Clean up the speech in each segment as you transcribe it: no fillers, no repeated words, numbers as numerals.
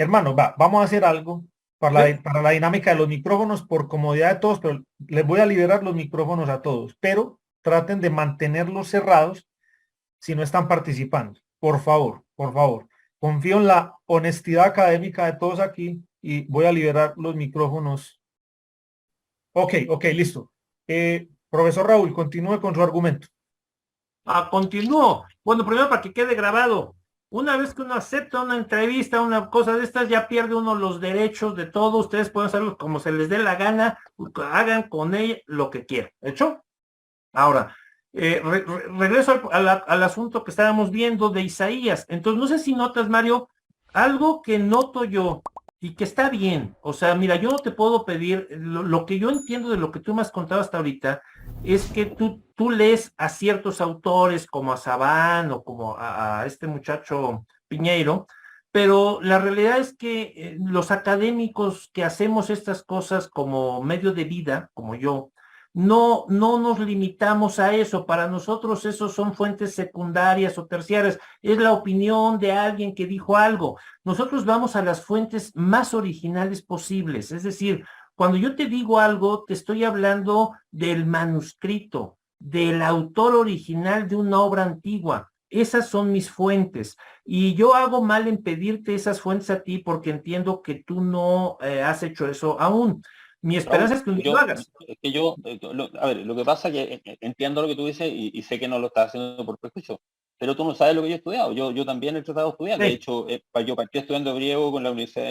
Hermano, vamos a hacer algo ¿Sí? para la dinámica de los micrófonos por comodidad de todos, pero les voy a liberar los micrófonos a todos, pero traten de mantenerlos cerrados si no están participando. Por favor, por favor. Confío en la honestidad académica de todos aquí y voy a liberar los micrófonos. Ok, ok, listo. Profesor Raúl, continúe con su argumento. Continúo. Bueno, primero para que quede grabado. Una vez que uno acepta una entrevista, una cosa de estas, ya pierde uno los derechos de todo. Ustedes pueden hacerlo como se les dé la gana, hagan con ella lo que quieran. ¿Hecho? Ahora, regreso al asunto que estábamos viendo de Isaías. Entonces, no sé si notas, Mario, algo que noto yo y que está bien. O sea, mira, yo no te puedo pedir, lo que yo entiendo de lo que tú me has contado hasta ahorita es que tú lees a ciertos autores como a Sabán o como a este muchacho Piñeiro, pero la realidad es que los académicos que hacemos estas cosas como medio de vida, como yo, no nos limitamos a eso. Para nosotros esos son fuentes secundarias o terciarias. Es la opinión de alguien que dijo algo. Nosotros vamos a las fuentes más originales posibles. Es decir, cuando yo te digo algo, te estoy hablando del manuscrito, del autor original de una obra antigua. Esas son mis fuentes. Y yo hago mal en pedirte esas fuentes a ti porque entiendo que tú no has hecho eso aún. Mi esperanza Raúl, es que un día lo hagas. a ver, lo que pasa es que entiendo lo que tú dices y sé que no lo estás haciendo por prejuicio, pero tú no sabes lo que yo he estudiado. Yo también he tratado de estudiar. De Sí, hecho, yo partí estudiando griego con la Universidad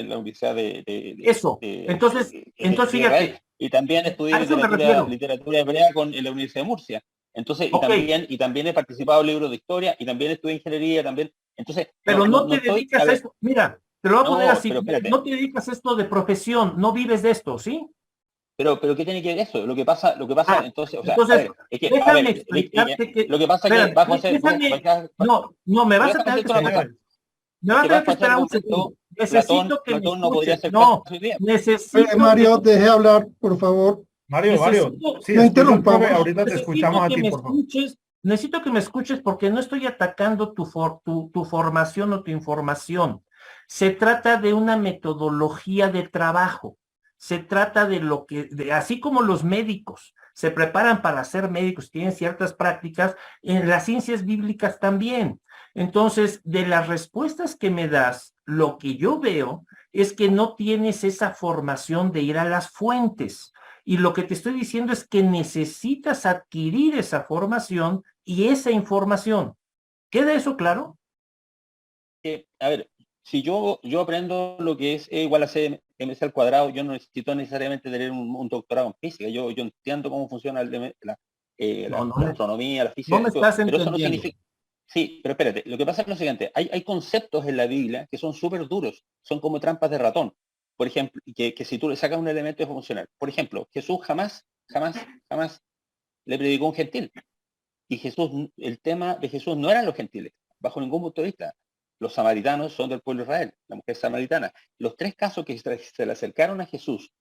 eso. Entonces de Israel fíjate, y también a estudié eso me refiero. literatura hebrea en la Universidad de Murcia. Entonces, Ok, y también he participado en libros de historia y también estudié ingeniería también. Entonces, pero no no te estoy, a dedicas a ver, esto. Mira, te lo voy a poner no, así. pero espérate. No te dedicas a esto de profesión, no vives de esto, ¿sí? Pero ¿qué tiene que ver eso? Lo que pasa, Ah, entonces, o sea, a entonces, ver, es que, a déjame ver, explicarte que, lo que pasa es que espérame, bajo ese, no, no, me vas a déjame tener que decirte una esperar. cosa, Señores, Me es vas a que tener que bajo ese esperar un segundo. argumento, Necesito que me Platón no podría escuches. ser No, filósofo hoy día. necesito que Mario, me, deje hablar, por favor. Mario, necesito, sí, No escucho al profe, interrumpamos. no, ahorita te escuchamos necesito a que ti, me por favor. escuches, necesito que me escuches porque no estoy atacando tu formación o tu información. Se trata de una metodología de trabajo. Se trata de así como los médicos se preparan para ser médicos, tienen ciertas prácticas, en las ciencias bíblicas también. Entonces, de las respuestas que me das, lo que yo veo es que no tienes esa formación de ir a las fuentes. Y lo que te estoy diciendo es que necesitas adquirir esa formación y esa información. ¿Queda eso claro? A ver, si yo aprendo lo que es E igual a C MC al cuadrado, yo no necesito necesariamente tener un doctorado en física. Yo entiendo cómo funciona No, no la me, astronomía, la no física, me y todo, estás pero eso no entendiendo. significa. Sí, pero espérate, lo que pasa es lo siguiente, hay conceptos en la Biblia que son súper duros, son como trampas de ratón. Por ejemplo, que si tú le sacas un elemento es funcional. Por ejemplo, Jesús jamás le predicó a un gentil. Y el tema de Jesús no eran los gentiles, bajo ningún punto de vista. Los samaritanos son del pueblo de Israel, la mujer samaritana. Los tres casos que se le acercaron a Jesús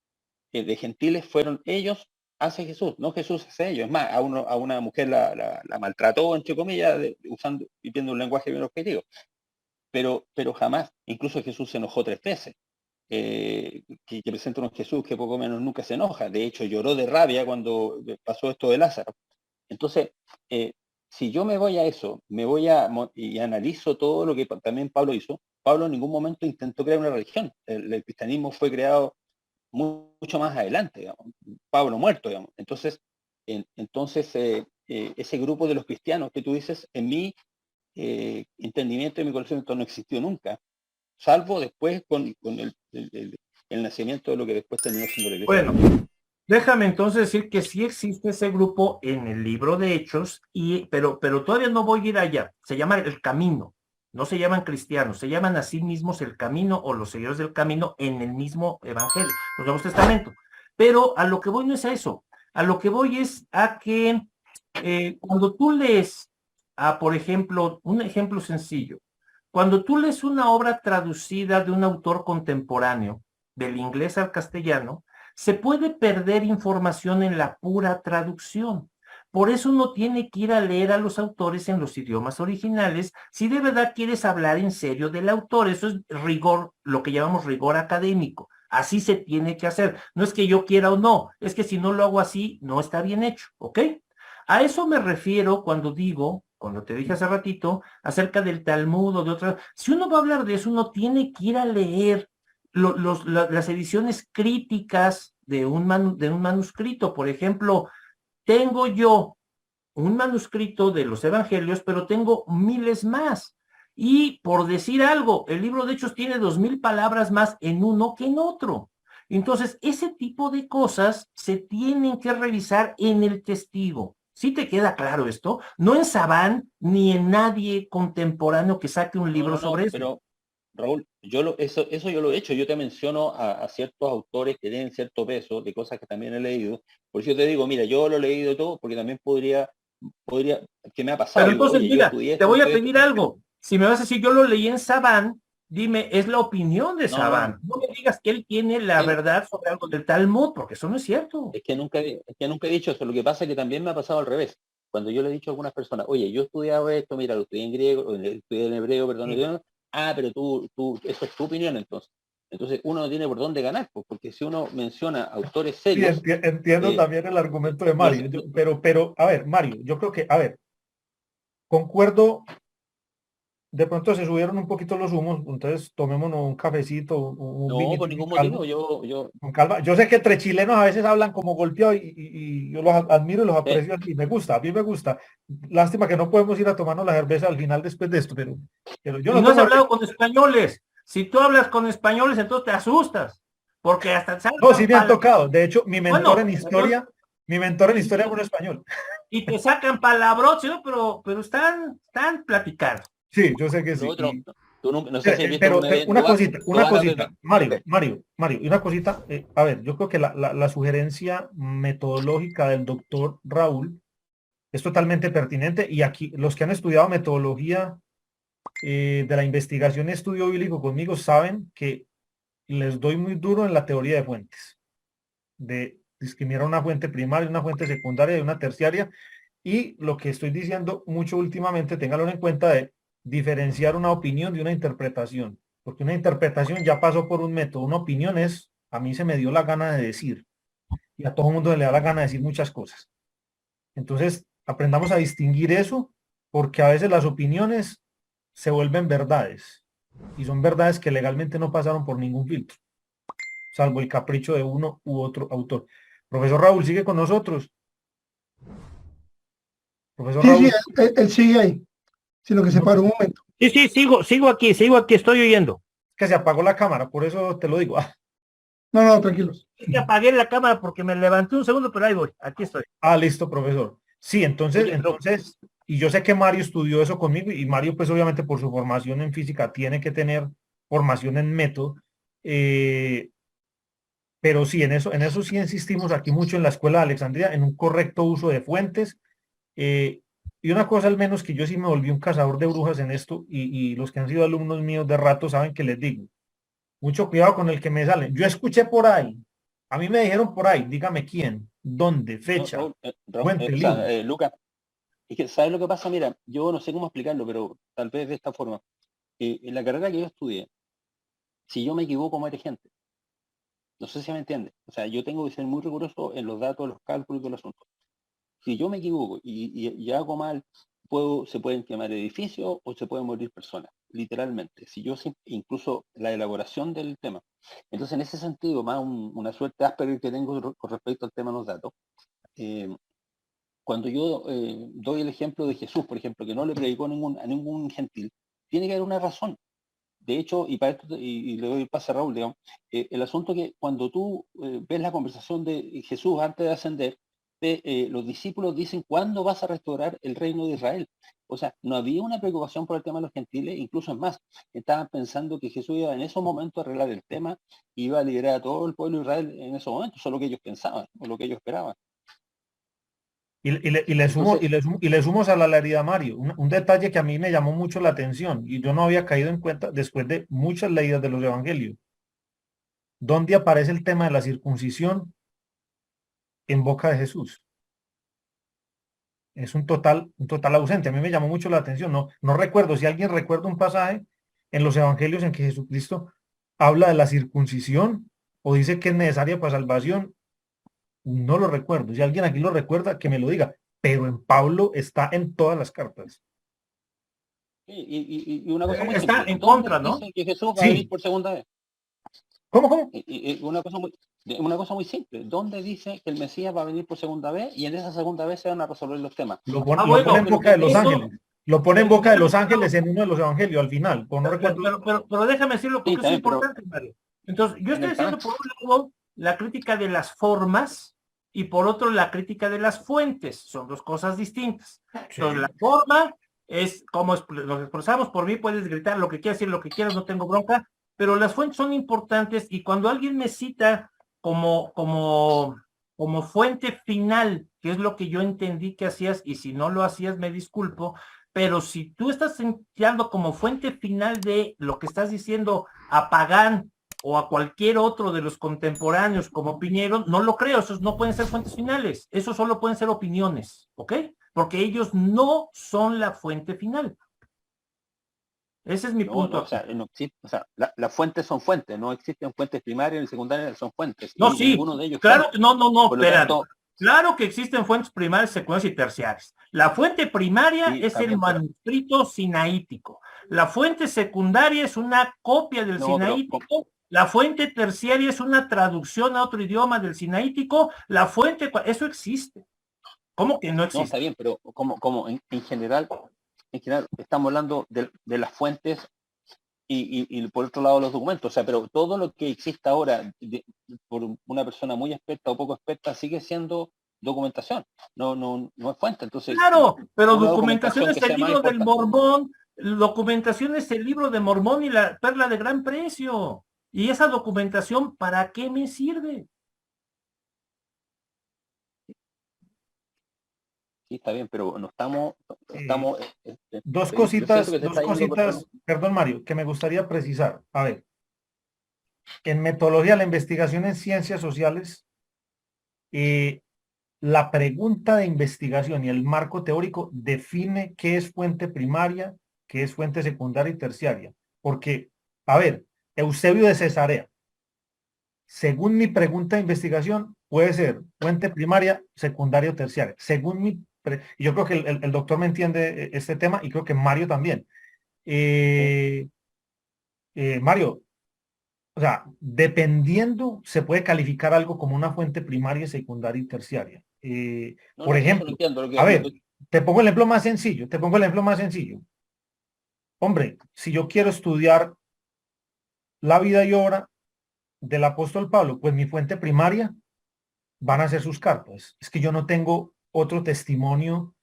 de gentiles fueron ellos hacia Jesús, no Jesús hacia ellos. Es más, a una mujer la maltrató, entre comillas, usando y viendo un lenguaje bien objetivo. Pero jamás, incluso Jesús se enojó 3 veces. Que presenta un Jesús que poco menos nunca se enoja. De hecho, lloró de rabia cuando pasó esto de Lázaro. Entonces, eh, si yo me voy a eso, y analizo todo lo que también Pablo hizo, Pablo en ningún momento intentó crear una religión. El cristianismo fue creado mucho más adelante, digamos. Pablo muerto, digamos. Entonces, ese grupo de los cristianos que tú dices, en mi entendimiento y mi conocimiento no existió nunca, salvo después con el nacimiento de lo que después terminó siendo la iglesia Bueno, católica. déjame entonces decir que sí existe ese grupo en el libro de Hechos, pero todavía no voy a ir allá. Se llama el Camino. No se llaman cristianos, se llaman a sí mismos el Camino o los seguidores del Camino en el mismo Evangelio, los Nuevos Testamentos. Pero a lo que voy no es a eso. A lo que voy es a que cuando tú lees, por ejemplo, un ejemplo sencillo, cuando tú lees una obra traducida de un autor contemporáneo, del inglés al castellano, se puede perder información en la pura traducción, Por eso uno tiene que ir a leer a los autores en los idiomas originales, si de verdad quieres hablar en serio del autor. Eso es rigor, lo que llamamos rigor académico. Así se tiene que hacer. No es que yo quiera o no, es que si no lo hago así, no está bien hecho, ¿ok? A eso me refiero cuando digo, cuando te dije hace ratito, acerca del Talmud o de otras. Si uno va a hablar de eso, uno tiene que ir a leer las ediciones críticas de de un manuscrito. Por ejemplo, tengo yo un manuscrito de los evangelios, pero tengo miles más. Y por decir algo, el libro de Hechos tiene 2000 palabras más en uno que en otro. Entonces, ese tipo de cosas se tienen que revisar en el testigo. ¿Sí te queda claro esto? No en Sabán ni en nadie contemporáneo que saque un No, libro no, no, sobre eso. pero Raúl, eso yo lo he hecho. Yo te menciono a ciertos autores que tienen cierto peso de cosas que también he leído. Por eso yo te digo, mira, yo lo he leído todo porque también podría, que me ha pasado. Pero Digo, entonces, oye, yo mira, estudié te esto, voy a estudié esto. pedir algo. Si me vas a decir, yo lo leí en Sabán, dime, es la opinión de No, no, Sabán. No me digas que él tiene la es, verdad sobre algo del Talmud, porque eso no es cierto. es que nunca he dicho eso. Lo que pasa es que también me ha pasado al revés. Cuando yo le he dicho a algunas personas, oye, yo he estudiado esto, mira, lo estudié en griego, o estudié en hebreo, perdón, Sí, pero eso es tu opinión entonces. Entonces uno no tiene por dónde ganar, pues, porque si uno menciona autores sí, serios, entiendo eh, también el argumento de no, Mario, pero, a ver, Mario, yo creo que, a ver, concuerdo, de pronto se subieron un poquito los humos, entonces tomémonos un cafecito, un no, por vinito con ningún motivo, calma, yo, con calma. Yo sé que entre chilenos a veces hablan como golpeado y yo los admiro y los eh, aprecio y me gusta, a mí me gusta. Lástima que no podemos ir a tomarnos la cerveza al final después de esto, pero yo Y no no has tomo hablado cerveza. con españoles. Si tú hablas con españoles, entonces te asustas, porque hasta No, sí sacan me han palabras. tocado. De hecho, Bueno, entonces, mi mentor en y, historia y- fue un español. y te sacan palabras, ¿no? Pero están platicando. Sí, yo sé que lo sí. otro, tú no sé si has visto Pero alguna vez, una Dubái cosita, Mario, y una cosita, a ver, yo creo que la sugerencia metodológica del doctor Raúl es totalmente pertinente y aquí los que han estudiado metodología de la investigación y estudio bíblico conmigo saben que les doy muy duro en la teoría de fuentes, de discriminar una fuente primaria, una fuente secundaria y una terciaria. Y lo que estoy diciendo mucho últimamente, téngalo en cuenta de diferenciar una opinión de una interpretación, porque una interpretación ya pasó por un método, una opinión es, a mí se me dio la gana de decir, y a todo el mundo le da la gana de decir muchas cosas. Entonces, aprendamos a distinguir eso, porque a veces las opiniones se vuelven verdades, y son verdades que legalmente no pasaron por ningún filtro, salvo el capricho de uno u otro autor. Profesor Raúl, sigue con nosotros. Profesor Sí, sí, Raúl, él sigue ahí, sino que se no, paró un momento. Sí, sí, sigo aquí, estoy oyendo. que se apagó la cámara, por eso te lo digo. No, no, tranquilos. Es que apagué la cámara porque me levanté un segundo, pero ahí voy, aquí estoy. Listo, profesor. Sí, oye, y yo sé que Mario estudió eso conmigo y Mario, pues obviamente por su formación en física tiene que tener formación en método, eh, pero sí, en eso sí insistimos aquí mucho en la Escuela de Alejandría, en un correcto uso de fuentes. eh, y una cosa al menos que yo sí me volví un cazador de brujas en esto y los que han sido alumnos míos de rato saben que les digo, mucho cuidado con el que me salen. Yo escuché por ahí, a mí me dijeron por ahí, dígame quién, dónde, no, fecha, Raúl, fuente, o libro. sea, Lucas, es que, ¿sabes lo que pasa? Mira, yo no sé cómo explicarlo, pero tal vez de esta forma. En la carrera que yo estudié, si yo me equivoco, muere gente. No sé si me entiende. O sea, yo tengo que ser muy riguroso en los datos, los cálculos del asunto. Si yo me equivoco y hago mal, se pueden quemar edificios o se pueden morir personas, literalmente. Si yo incluso la elaboración del tema. Entonces, en ese sentido, más una suerte áspera que tengo con respecto al tema de los datos, eh, cuando yo doy el ejemplo de Jesús, por ejemplo, que no le predicó a ningún gentil, tiene que haber una razón. De hecho, y para esto, y le doy el pase a Raúl, digamos, el asunto que cuando tú ves la conversación de Jesús antes de ascender, los discípulos dicen, ¿cuándo vas a restaurar el reino de Israel? O sea, no había una preocupación por el tema de los gentiles, incluso es más, estaban pensando que Jesús iba en esos momentos a arreglar el tema, iba a liberar a todo el pueblo de Israel en esos momentos, eso es lo que ellos pensaban, o lo que ellos esperaban. Entonces, Y le sumo a la herida Mario, un detalle que a mí me llamó mucho la atención y yo no había caído en cuenta después de muchas leídas de los evangelios. ¿Dónde aparece el tema de la circuncisión en boca de Jesús? es un total ausente. A mí me llamó mucho la atención. No recuerdo, si alguien recuerda un pasaje en los evangelios en que Jesucristo habla de la circuncisión o dice que es necesaria para salvación, no lo recuerdo. Si alguien aquí lo recuerda, que me lo diga. Pero en Pablo está en todas las cartas. Y una cosa muy Está simple. en ¿Dónde contra, ¿no? dice que Jesús va a venir Sí. por segunda vez? ¿Cómo? Y una cosa muy simple. ¿Dónde dice que el Mesías va a venir por segunda vez? Y en esa segunda vez se van a resolver los temas. Lo Bueno, pone en Pero boca de los eso, ángeles. Lo pone en boca de los ángeles en uno de los evangelios, al final. Pues no recuerdo. pero déjame decirlo sí, porque eso es también, pero importante, Mario. Entonces, yo en estoy el haciendo Tanakh, por un lado la crítica de las formas y por otro la crítica de las fuentes. Son dos cosas distintas. Entonces, la forma es como nos expresamos. Por mí puedes gritar lo que quieras, decir lo que quieras, no tengo bronca, pero las fuentes son importantes y cuando alguien me cita como fuente final, que es lo que yo entendí que hacías, y si no lo hacías me disculpo, pero si tú estás señalando como fuente final de lo que estás diciendo a Pagán o a cualquier otro de los contemporáneos como Piñero, no lo creo, esos no pueden ser fuentes finales, esos solo pueden ser opiniones, ¿ok? Porque ellos no son la fuente final. Ese es mi punto. o sea, no existe, o sea, las fuentes son fuentes, no existen fuentes primarias ni secundarias, son fuentes. No, Y sí, ninguno de ellos claro, cambia. no, Por lo espérate. tanto, Claro que existen fuentes primarias, secundarias y terciarias. La fuente primaria sí, es está el bien, pero manuscrito sinaítico. La fuente secundaria es una copia del no, pero sinaítico. La fuente terciaria es una traducción a otro idioma del sinaítico. Eso existe. ¿Cómo que no no, está existe? bien, pero como en general estamos hablando de las fuentes y por otro lado los documentos, o sea, pero todo lo que existe ahora por una persona muy experta o poco experta sigue siendo documentación, no es fuente. Entonces, Claro, pero una documentación documentación es que el sea más libro del importante. Mormón, documentación es el libro de Mormón y la perla de gran precio. ¿Y esa documentación para qué me sirve? Sí, está bien, pero no estamos, Eh, yo siento que te dos está yendo por otro. cositas, perdón Mario, que me gustaría precisar. A ver, en metodología, la investigación en ciencias sociales, eh, la pregunta de investigación y el marco teórico define qué es fuente primaria, qué es fuente secundaria y terciaria. Porque, a ver, Eusebio de Cesarea, según mi pregunta de investigación, puede ser fuente primaria, secundaria o terciaria. Y yo creo que el doctor me entiende este tema y creo que Mario también. Sí. Mario, o sea, dependiendo, se puede calificar algo como una fuente primaria, secundaria y terciaria. No, Por no, sí, eso lo ejemplo, entiendo. a ver, te pongo el ejemplo más sencillo, te pongo el ejemplo más sencillo. Hombre, si yo quiero estudiar la vida y obra del apóstol Pablo, pues mi fuente primaria van a ser sus cartas. Es que yo no tengo otro testimonio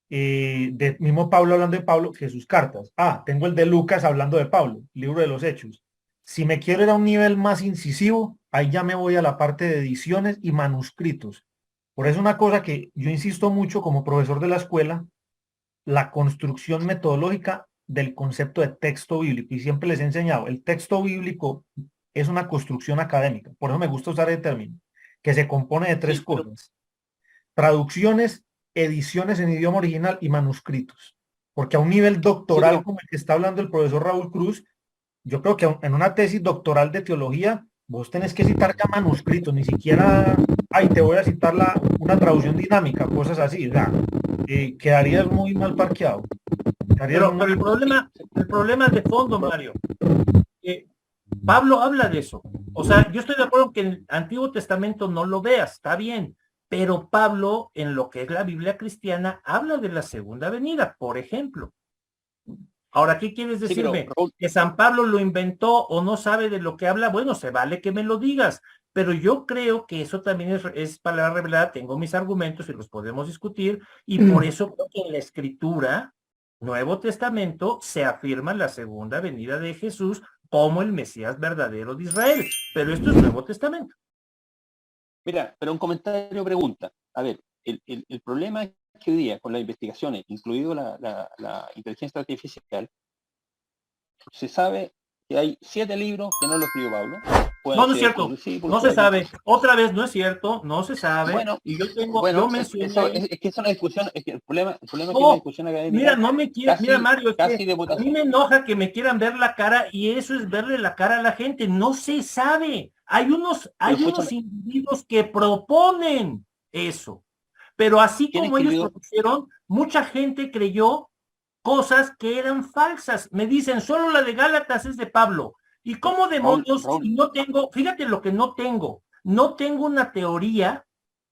de mismo Pablo hablando de Pablo que sus cartas. Ah, tengo el de Lucas hablando de Pablo, libro de los Hechos. Si me quiero ir a un nivel más incisivo, ahí ya me voy a la parte de ediciones y manuscritos. Por eso una cosa que yo insisto mucho como profesor de la escuela, la construcción metodológica del concepto de texto bíblico. Y siempre les he enseñado, el texto bíblico es una construcción académica. Por eso me gusta usar el término, que se compone de tres Sí, pero cosas: traducciones, ediciones en idioma original y manuscritos. Porque a un nivel sí, doctoral pero como el que está hablando el profesor Raúl Cruz, yo creo que en una tesis doctoral de teología, vos tenés que citar ya manuscritos, ni siquiera, ay, te voy a citar una traducción dinámica, cosas así, o sea, quedarías muy mal parqueado. Quedarías Pero muy... el problema es de fondo, Mario. Pablo habla de eso. O sea, yo estoy de acuerdo que en el Antiguo Testamento no lo veas, está bien, pero Pablo, en lo que es la Biblia cristiana, habla de la segunda venida, por ejemplo. Ahora, ¿qué quieres sí, pero decirme? Raúl, ¿Que San Pablo lo inventó o no sabe de lo que habla? Bueno, se vale que me lo digas, pero yo creo que eso también es palabra revelada, tengo mis argumentos y los podemos discutir, y por eso creo que en la Escritura, Nuevo Testamento, se afirma la segunda venida de Jesús como el Mesías verdadero de Israel, pero esto es Nuevo Testamento. mira, pero un comentario pregunta. A ver, el problema es que hoy día con las investigaciones, incluido la inteligencia artificial, se sabe que hay 7 libros que no lo escribió Pablo, puede No, no es ser, cierto. sí, No se sabe. Otra vez, no es cierto. No se sabe. Bueno, Y yo bueno, mencioné. es que es una discusión, es que el problema es que la No, discusión mira, académica no me quiere, mira, Mario, es casi que de a mí votación. me enoja que me quieran ver la cara y eso es verle la cara a la gente. No se sabe. Pero Hay unos escúchame, individuos que proponen eso. Pero así ¿quién como ellos escribió? propusieron, mucha gente creyó cosas que eran falsas. Me dicen, solo la de Gálatas es de Pablo. ¿Y cómo demonios, Raúl, si no tengo, fíjate lo que no tengo una teoría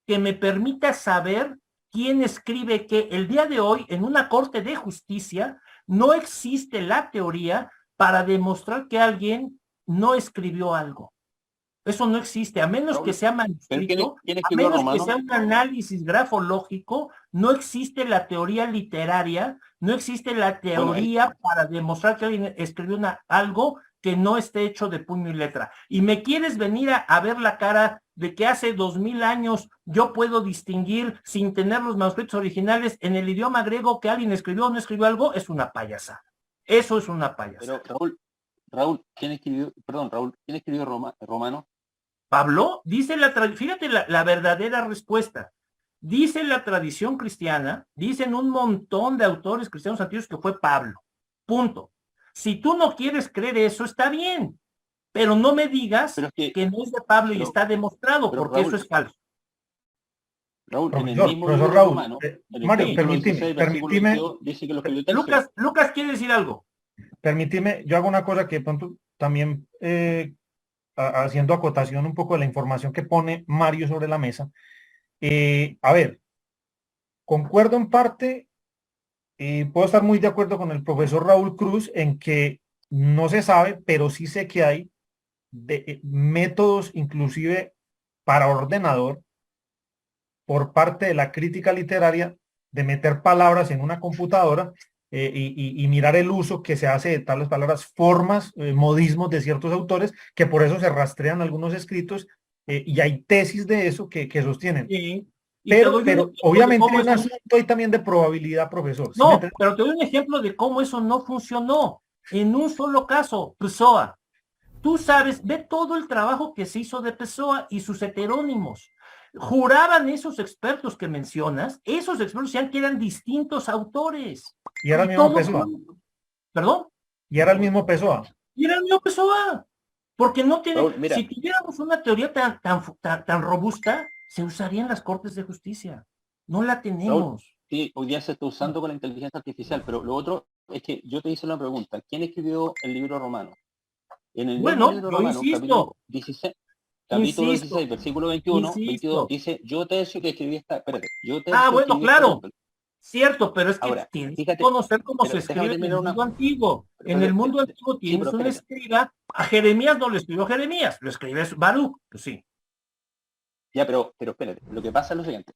que me permita saber quién escribe qué? El día de hoy, en una corte de justicia, no existe la teoría para demostrar que alguien no escribió algo. Eso no existe, a menos que Raúl, sea ¿pero manuscrito, quién a escribió menos que sea Romano? un análisis grafológico, no existe la teoría literaria, no existe la Bueno, teoría para demostrar que alguien escribió algo que no esté hecho de puño y letra. Y me quieres venir a ver la cara de que hace 2000 años yo puedo distinguir sin tener los manuscritos originales en el idioma griego que alguien escribió o no escribió algo, es una payasada. Eso es una payasada. pero Raúl, ¿quién escribió, perdón, Raúl, ¿quién escribió Romano? Pablo, dice fíjate la verdadera respuesta. Dice la tradición cristiana, dicen un montón de autores cristianos antiguos que fue Pablo. Punto. Si tú no quieres creer eso, está bien, pero no me digas Pero es que, que no es de Pablo y pero, está demostrado, pero porque eso es falso. Raúl, en el mismo Profesor libro Raúl, Romano, en el Mario, Sí. capítulo 16, versículo 22, dice que lo escribió Tercio. Lucas quiere decir algo. permíteme, yo hago una cosa que de pronto también haciendo acotación un poco de la información que pone Mario sobre la mesa. A ver, concuerdo en parte, puedo estar muy de acuerdo con el profesor Raúl Cruz en que no se sabe, pero sí sé que hay métodos inclusive para ordenador por parte de la crítica literaria de meter palabras en una computadora y mirar el uso que se hace de tales palabras, formas, modismos de ciertos autores, que por eso se rastrean algunos escritos y hay tesis de eso que sostienen. Sí. Y te doy un Pero ejemplo de obviamente cómo hay un eso. asunto ahí también de probabilidad, profesor. ¿Sí me No, entiende? pero te doy un ejemplo de cómo eso no funcionó. En un solo caso, Pessoa. Tú sabes, ve todo el trabajo que se hizo de Pessoa y sus heterónimos. Juraban esos expertos que mencionas, esos expertos decían que eran distintos autores. Y era el Y mismo todo, Pessoa. perdón, Y era el mismo Pessoa. y era el mismo Pessoa. Porque no tiene, Raúl, mira, si tuviéramos una teoría tan robusta, se usaría en las cortes de justicia. No la Raúl, tenemos. sí, hoy día se está usando con la inteligencia artificial, pero lo otro es que yo te hice una pregunta. ¿Quién escribió el libro Romano? En el mismo Bueno, libro yo Romano, capítulo insisto, 16, capítulo insisto, 16, versículo 21, 22, insisto. dice, yo Tercio que escribí esta, espérate, yo Ah, Tercio bueno, escribí esta claro, epístola. cierto, pero es que Ahora, tienes que fíjate, conocer cómo se pero déjame escribe en el terminar mundo antiguo. En el pero- mundo antiguo sí, pero tienes un espérate, escriba. A Jeremías no lo escribió Jeremías, lo escribe Baruch, pues sí. ya, pero espérate, lo que pasa es lo siguiente.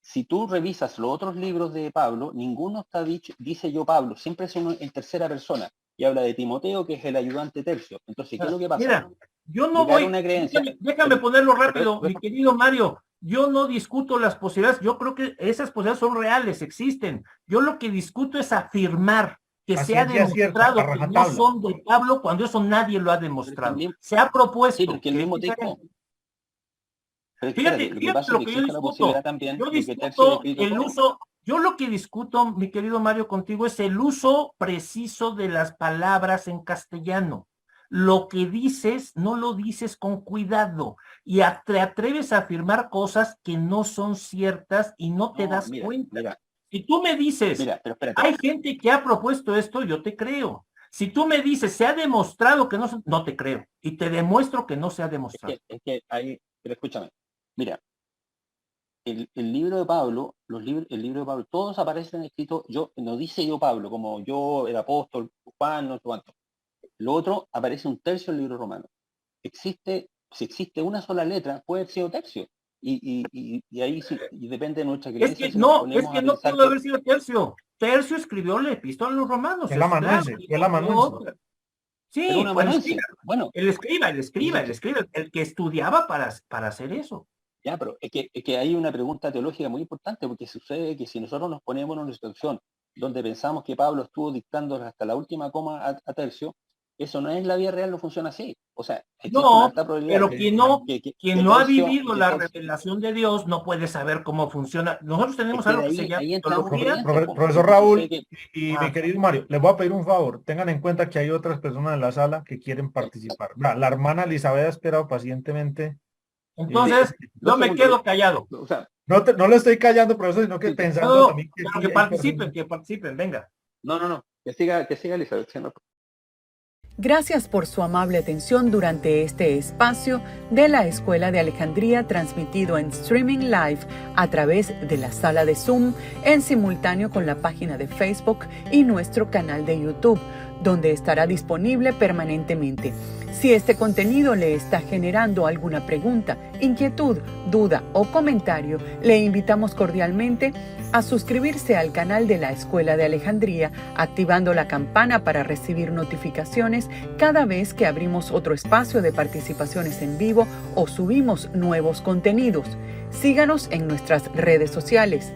Si tú revisas los otros libros de Pablo, ninguno está dice yo Pablo, siempre es uno en tercera persona y habla de Timoteo, que es el ayudante Tercio. Entonces, ¿qué es lo que pasa? Mira, yo no Llegar a voy, una creencia, déjame ponerlo pero- rápido, mi querido Mario. Yo no discuto las posibilidades, yo creo que esas posibilidades son reales, existen. Yo lo que discuto es afirmar que A se ha ciencia cierta, a demostrado que no rajatabla. son de Pablo cuando eso nadie lo ha pero es que el demostrado. mismo, Se ha sí, pero propuesto es que el que es mismo texto, diferente. pero espérate, lo que Fíjate pasa es lo que que yo existe la posibilidad discuto. también Yo de que Tercio haya discuto escrito el todo. uso, yo lo que discuto, mi querido Mario, contigo es el uso preciso de las palabras en castellano. Lo que dices, no lo dices con cuidado y te atreves a afirmar cosas que no son ciertas y no te No, das cuenta. mira, Si tú me dices, pero espérate, hay gente que ha propuesto esto, yo te creo. Si tú me dices, se ha demostrado que no, no te creo y te demuestro que no se ha demostrado. es que hay, pero escúchame, mira, el libro de Pablo, el libro de Pablo, todos aparecen escritos, yo, no dice yo Pablo, como yo, el apóstol, Juan, no sé cuánto. Lo otro, aparece un tercio del libro romano. Si existe una sola letra, puede haber sido tercio. Y ahí sí, y depende de nuestra creencia si nos Es ponemos que a no pensar pudo que haber sido Tercio. Tercio escribió la epístola a los romanos, Fue el es claro. amanuense, fue el amanuense. era un Sí, pues amanuense. Bueno, el que estudiaba para hacer eso. ya, pero es que hay una pregunta teológica muy importante, porque sucede que si nosotros nos ponemos en una situación donde pensamos que Pablo estuvo dictando hasta la última coma a Tercio, Eso no es la vida real, no funciona así. O sea, existe una No, alta probabilidad pero de quien no ha traición, vivido la revelación de Dios no puede saber cómo funciona. Nosotros es tenemos que de algo que se llama ahí entramos en teología. creencias, po. Profesor Yo sé Raúl que y mi Ah, querido Mario, les voy a pedir un favor. Tengan en cuenta que hay otras personas en la sala que quieren participar. La hermana Elizabeth ha esperado pacientemente. sí, entonces, yo dos me segundos. quedo callado. O sea, No lo estoy callando, profesor, sino que sí, sí. pensando No, también que pero sí hay personas. que participen, venga. No. Que siga Elizabeth. Sí, no. Gracias por su amable atención durante este espacio de la Escuela de Alejandría, transmitido en streaming live a través de la sala de Zoom, en simultáneo con la página de Facebook y nuestro canal de YouTube, donde estará disponible permanentemente. Si este contenido le está generando alguna pregunta, inquietud, duda o comentario, le invitamos cordialmente a suscribirse al canal de la Escuela de Alejandría, activando la campana para recibir notificaciones cada vez que abrimos otro espacio de participaciones en vivo o subimos nuevos contenidos. Síganos en nuestras redes sociales.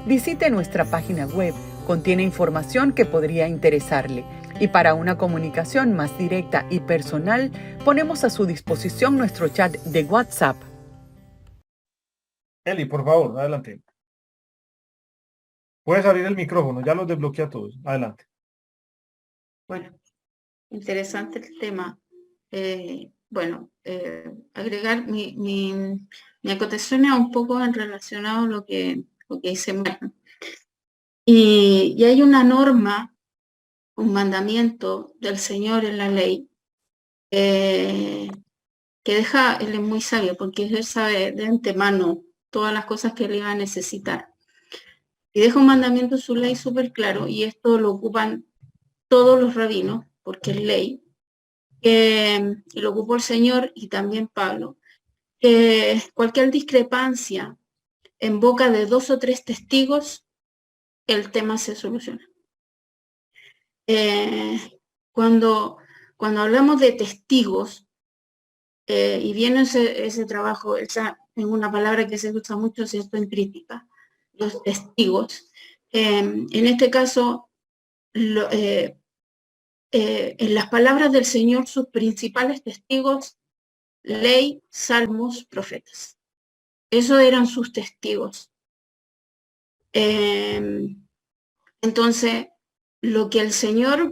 Visite nuestra página web, contiene información que podría interesarle. Y para una comunicación más directa y personal, ponemos a su disposición nuestro chat de WhatsApp. Eli, por favor, adelante. Puedes abrir el micrófono, ya los desbloqueé a todos. Adelante. Bueno, interesante el tema. Agregar mi acotación es un poco en relacionado a lo que dice Marco. Y hay una norma, un mandamiento del Señor en la ley, que deja, él es muy sabio, porque él sabe de antemano todas las cosas que él iba a necesitar. Y deja un mandamiento en su ley súper claro, y esto lo ocupan todos los rabinos, porque es ley, y lo ocupó el Señor y también Pablo, que cualquier discrepancia en boca de 2 o 3 testigos, el tema se soluciona. Cuando hablamos de testigos, y viene ese trabajo, esa es una palabra que se usa mucho, ¿cierto?, en crítica, los testigos. En este caso, en las palabras del Señor, sus principales testigos, ley, salmos, profetas. Esos eran sus testigos. Entonces, lo que el Señor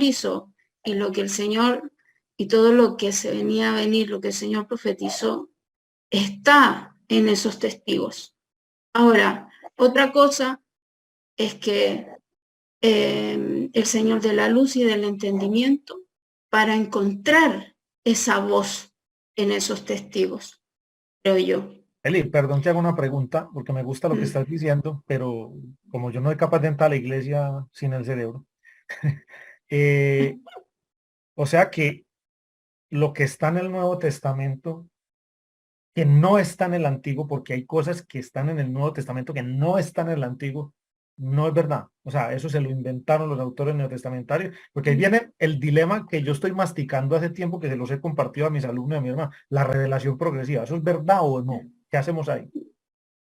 hizo y lo que el Señor y todo lo que se venía a venir, lo que el Señor profetizó, está en esos testigos. Ahora, otra cosa es que el Señor de la luz y del entendimiento para encontrar esa voz en esos testigos, creo yo. Eli, perdón, te hago una pregunta, porque me gusta lo que estás diciendo, pero como yo no soy capaz de entrar a la iglesia sin el cerebro. O sea que lo que está en el Nuevo Testamento, que no está en el Antiguo, porque hay cosas que están en el Nuevo Testamento que no están en el Antiguo, no es verdad. O sea, eso se lo inventaron los autores neotestamentarios, porque ahí viene el dilema que yo estoy masticando hace tiempo, que se los he compartido a mis alumnos y a mi hermana, la revelación progresiva. ¿Eso es verdad o no? ¿Qué hacemos ahí?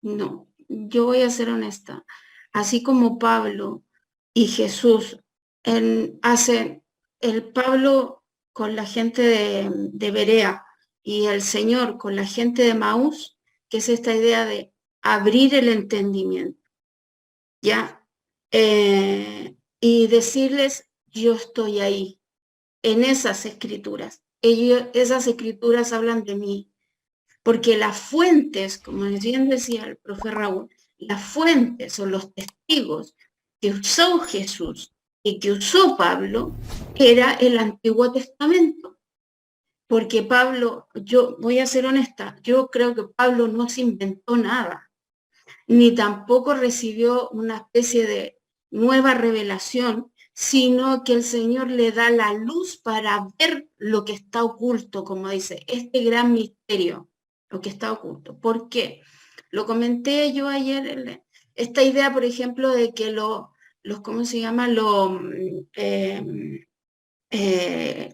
No, yo voy a ser honesta. Así como Pablo y Jesús hacen el Pablo con la gente de Berea y el Señor con la gente de Maús, que es esta idea de abrir el entendimiento, ¿ya? Y decirles, yo estoy ahí, en esas escrituras. Esas escrituras hablan de mí, porque las fuentes, como bien decía el profe Raúl, las fuentes o los testigos que usó Jesús y que usó Pablo era el Antiguo Testamento. Porque Pablo, yo voy a ser honesta, yo creo que Pablo no se inventó nada, ni tampoco recibió una especie de nueva revelación, sino que el Señor le da la luz para ver lo que está oculto, como dice, este gran misterio, lo que está oculto. ¿Por qué? Lo comenté yo ayer, esta idea, por ejemplo, de que los ¿cómo se llama?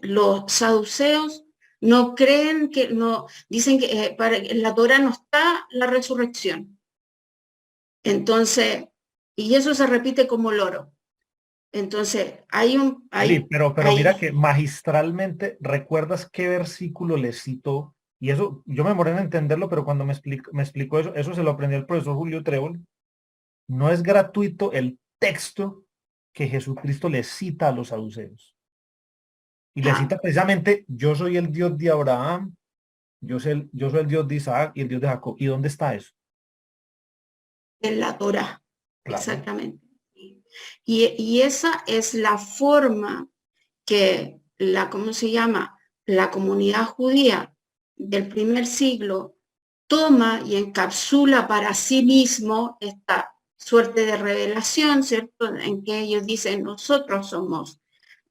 Los saduceos no creen que, no, dicen que en la Torá no está la resurrección. Entonces, y eso se repite como loro. Entonces, Eli, pero hay- mira que magistralmente, ¿recuerdas qué versículo le citó? Y eso, yo me demoré en entenderlo, pero cuando me explicó eso, eso se lo aprendió el profesor Julio Trébol. No es gratuito el texto que Jesucristo le cita a los saduceos. Y le ah, cita precisamente, yo soy el Dios de Abraham, yo soy el Dios de Isaac y el Dios de Jacob. ¿Y dónde está eso? en la Torá, Claro. exactamente. Y esa es la forma que ¿cómo se llama? La comunidad judía del primer siglo toma y encapsula para sí mismo esta suerte de revelación, ¿cierto? En que ellos dicen, nosotros somos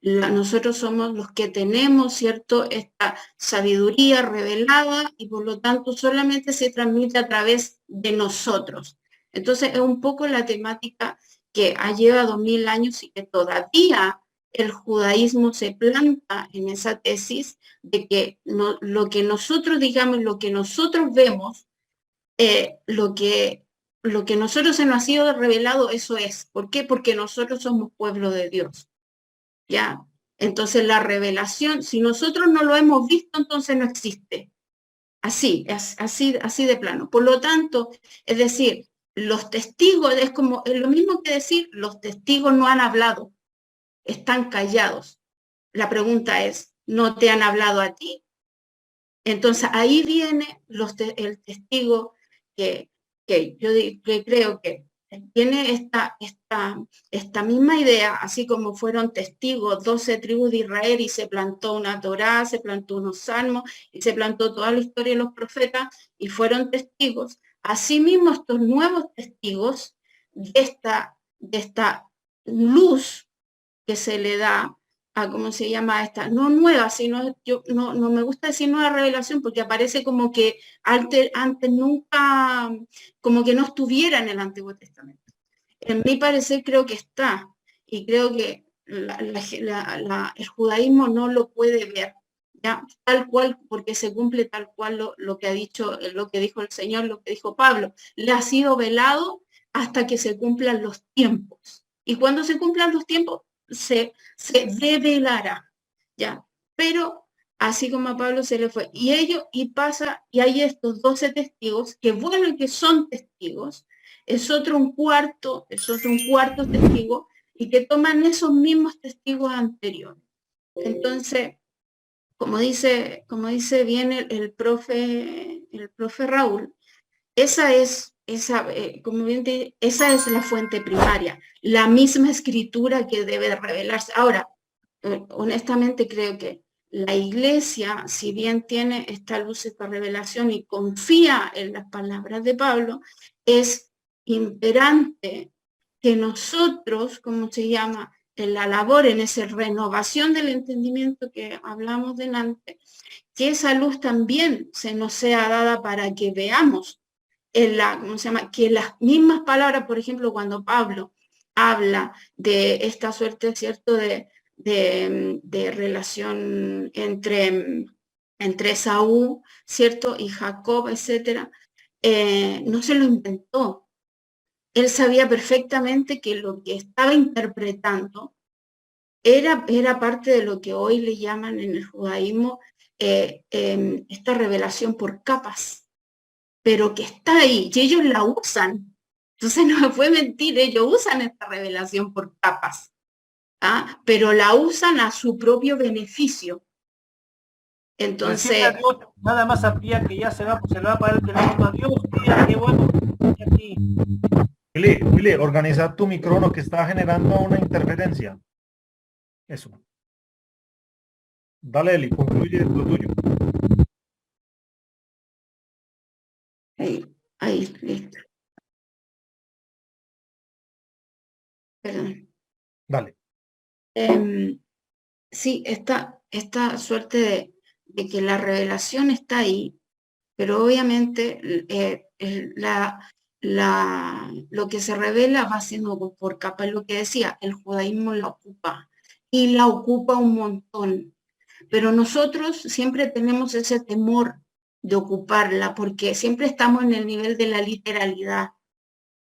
los que tenemos, ¿cierto? Esta sabiduría revelada y por lo tanto solamente se transmite a través de nosotros. Entonces es un poco la temática que ha llevado 2000 años y que todavía el judaísmo se planta en esa tesis de que lo que nosotros digamos, lo que nosotros vemos, lo que nosotros se nos ha sido revelado, eso es. ¿Por qué? Porque nosotros somos pueblo de Dios. ¿Ya? Entonces la revelación, si nosotros no lo hemos visto, entonces no existe. Así de plano. Por lo tanto, es decir, los testigos, es lo mismo que decir, los testigos no han hablado, están callados. La pregunta es, ¿no te han hablado a ti? Entonces ahí viene el testigo que yo creo que tiene esta misma idea, así como fueron testigos 12 tribus de Israel y se plantó una Torá, se plantó unos salmos y se plantó toda la historia de los profetas y fueron testigos. Asimismo, estos nuevos testigos de esta luz que se le da a, ¿cómo se llama esta? No nueva, sino, yo no me gusta decir nueva revelación porque aparece como que antes nunca, como que no estuviera en el Antiguo Testamento. En mi parecer creo que está, y creo que el judaísmo no lo puede ver, ¿ya? Tal cual, porque se cumple tal cual lo que ha dicho, lo que dijo el Señor, lo que dijo Pablo. Le ha sido velado hasta que se cumplan los tiempos. Y cuando se cumplan los tiempos, se develará, ¿ya? Pero así como a Pablo se le fue. Y hay estos 12 testigos, que bueno que son testigos, es otro un cuarto testigo, y que toman esos mismos testigos anteriores. Entonces, como dice bien el profe Raúl, esa es la fuente primaria, la misma escritura que debe revelarse. Ahora, honestamente creo que la iglesia, si bien tiene esta luz, esta revelación y confía en las palabras de Pablo, es imperante que nosotros, ¿cómo se llama?, en la labor, en esa renovación del entendimiento que hablamos delante, que esa luz también se nos sea dada para que veamos ¿cómo se llama?, que las mismas palabras, por ejemplo, cuando Pablo habla de esta suerte, ¿cierto?, de relación entre Saúl, ¿cierto?, y Jacob, etcétera, no se lo inventó. Él sabía perfectamente que lo que estaba interpretando era parte de lo que hoy le llaman en el judaísmo esta revelación por capas, pero que está ahí y ellos la usan. Entonces no me puede mentir, ellos usan esta revelación por capas, ¿ah? Pero la usan a su propio beneficio. Entonces, Dios, nada más sabía que ya se le va a pagar el teléfono a Dios. Mira, qué bueno. Aquí. Willy, organiza tu micrófono que está generando una interferencia. Eso. Dale, Eli, concluye lo tuyo. ahí, listo. Perdón. Dale. Sí, esta suerte de que la revelación está ahí, pero obviamente lo que se revela va siendo por capa, es lo que decía, el judaísmo la ocupa, y la ocupa un montón, pero nosotros siempre tenemos ese temor de ocuparla, porque siempre estamos en el nivel de la literalidad,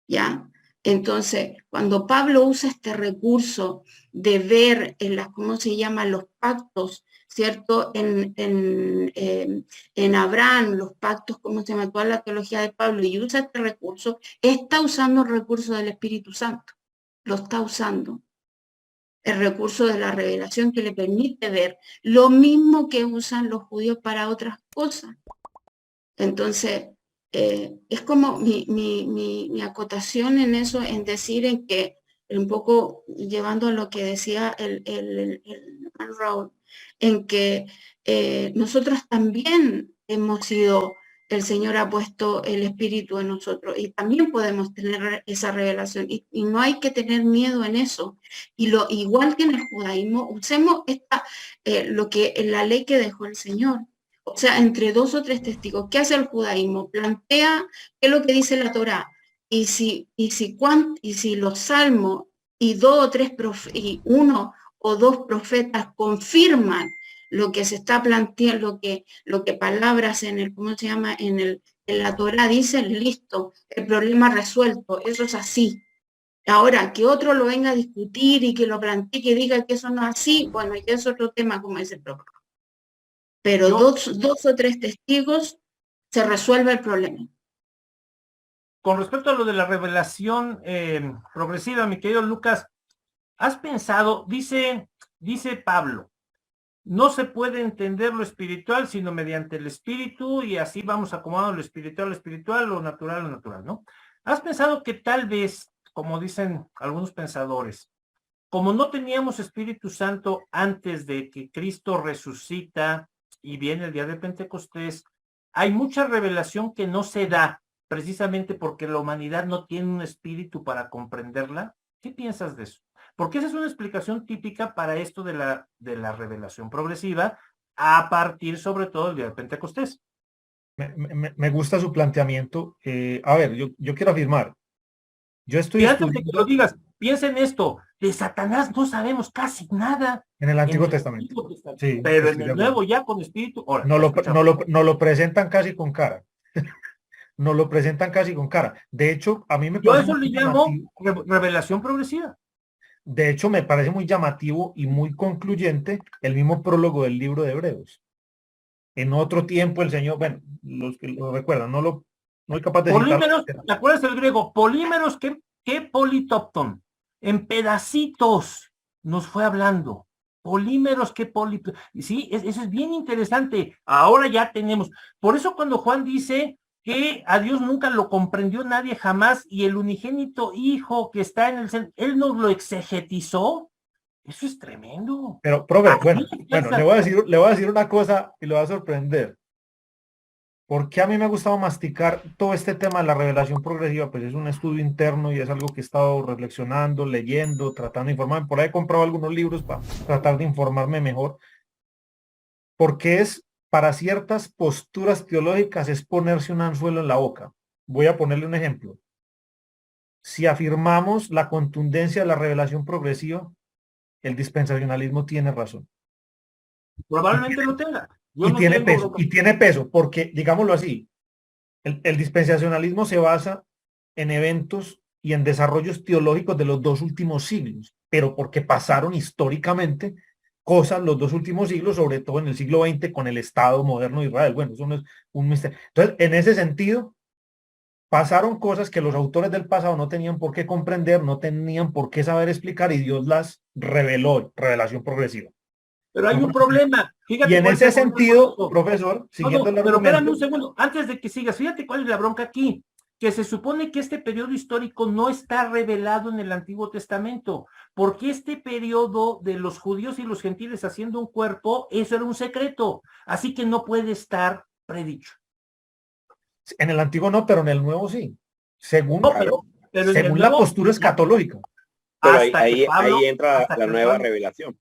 ¿ya? Entonces, cuando Pablo usa este recurso de ver en las, ¿cómo se llama?, los pactos, ¿cierto? En Abraham, los pactos, ¿cómo se llama?, toda la teología de Pablo, y usa este recurso, está usando el recurso del Espíritu Santo, lo está usando. El recurso de la revelación que le permite ver lo mismo que usan los judíos para otras cosas. Entonces, es como mi acotación en eso, en decir en que, un poco llevando a lo que decía el Raúl, en que nosotros también hemos sido, el Señor ha puesto el Espíritu en nosotros y también podemos tener esa revelación y no hay que tener miedo en eso. Y igual que en el judaísmo, usemos lo que la ley que dejó el Señor. O sea, entre 2 o 3 testigos. ¿Qué hace el judaísmo? Plantea qué es lo que dice la Torá. Y si los salmos y 2 o 3 y 1 o 2 profetas confirman lo que se está planteando, lo que palabras en el, ¿cómo se llama?, en la Torá dicen, listo, el problema resuelto, eso es así. Ahora, que otro lo venga a discutir y que lo plantee, que diga que eso no es así, bueno, ya es otro tema, como dice el propio. Pero dos o 3 testigos se resuelve el problema. Con respecto a lo de la revelación progresiva, mi querido Lucas, ¿has pensado, dice Pablo, no se puede entender lo espiritual sino mediante el espíritu, y así vamos acomodando lo espiritual, lo natural, ¿no? ¿Has pensado que tal vez, como dicen algunos pensadores, como no teníamos Espíritu Santo antes de que Cristo resucita y viene el día de Pentecostés, hay mucha revelación que no se da precisamente porque la humanidad no tiene un espíritu para comprenderla? ¿Qué piensas de eso? Porque esa es una explicación típica para esto de la revelación progresiva a partir sobre todo del día de Pentecostés. Me gusta su planteamiento. A ver, yo quiero afirmar. Yo estoy Y antes de que estudiando lo digas, piensa en esto, de Satanás no sabemos casi nada. en el Antiguo En el Testamento. Antiguo Testamento. Sí, Pero en estoy de el acuerdo. Nuevo ya con espíritu, ahora, No lo presentan casi con cara. Nos lo presentan casi con cara. De hecho, a mí me yo parece eso muy le llamo llamativo. revelación progresiva. De hecho, me parece muy llamativo y muy concluyente el mismo prólogo del libro de Hebreos. En otro tiempo el Señor, bueno, los que lo recuerdan, no soy capaz de citarlo. Polímeros, ¿te acuerdas del griego? Polímeros, ¿qué politopton? En pedacitos nos fue hablando. Polímeros, ¿qué politopton? Sí, eso es bien interesante. Ahora ya tenemos. Por eso cuando Juan dice que a Dios nunca lo comprendió nadie jamás y el unigénito hijo que está en el centro, él nos lo exegetizó. Eso es tremendo. Pero, profe, bueno, le voy a decir una cosa y lo va a sorprender. ¿Por qué a mí me ha gustado masticar todo este tema de la revelación progresiva? Pues es un estudio interno y es algo que he estado reflexionando, leyendo, tratando de informarme. Por ahí he comprado algunos libros para tratar de informarme mejor. Porque para ciertas posturas teológicas es ponerse un anzuelo en la boca. Voy a ponerle un ejemplo. Si afirmamos la contundencia de la revelación progresiva, el dispensacionalismo tiene razón. Probablemente lo tenga. Y tiene peso, porque, digámoslo así, el dispensacionalismo se basa en eventos y en desarrollos teológicos de los 2 últimos siglos, pero porque pasaron históricamente cosas los 2 últimos siglos, sobre todo en el siglo XX con el Estado moderno de Israel. Bueno, eso no es un misterio. Entonces, en ese sentido, pasaron cosas que los autores del pasado no tenían por qué comprender, no tenían por qué saber explicar y Dios las reveló, revelación progresiva. Pero hay un problema. Fíjate, y en ese sentido, profesor, siguiendo el pero espérame argumento. un segundo, antes de que sigas, fíjate cuál es la bronca aquí, que se supone que este periodo histórico no está revelado en el Antiguo Testamento, porque este periodo de los judíos y los gentiles haciendo un cuerpo, eso era un secreto, así que no puede estar predicho. En el Antiguo no, pero en el Nuevo sí. Según, no, pero según la postura escatológica. Pero ahí entra la nueva revelación.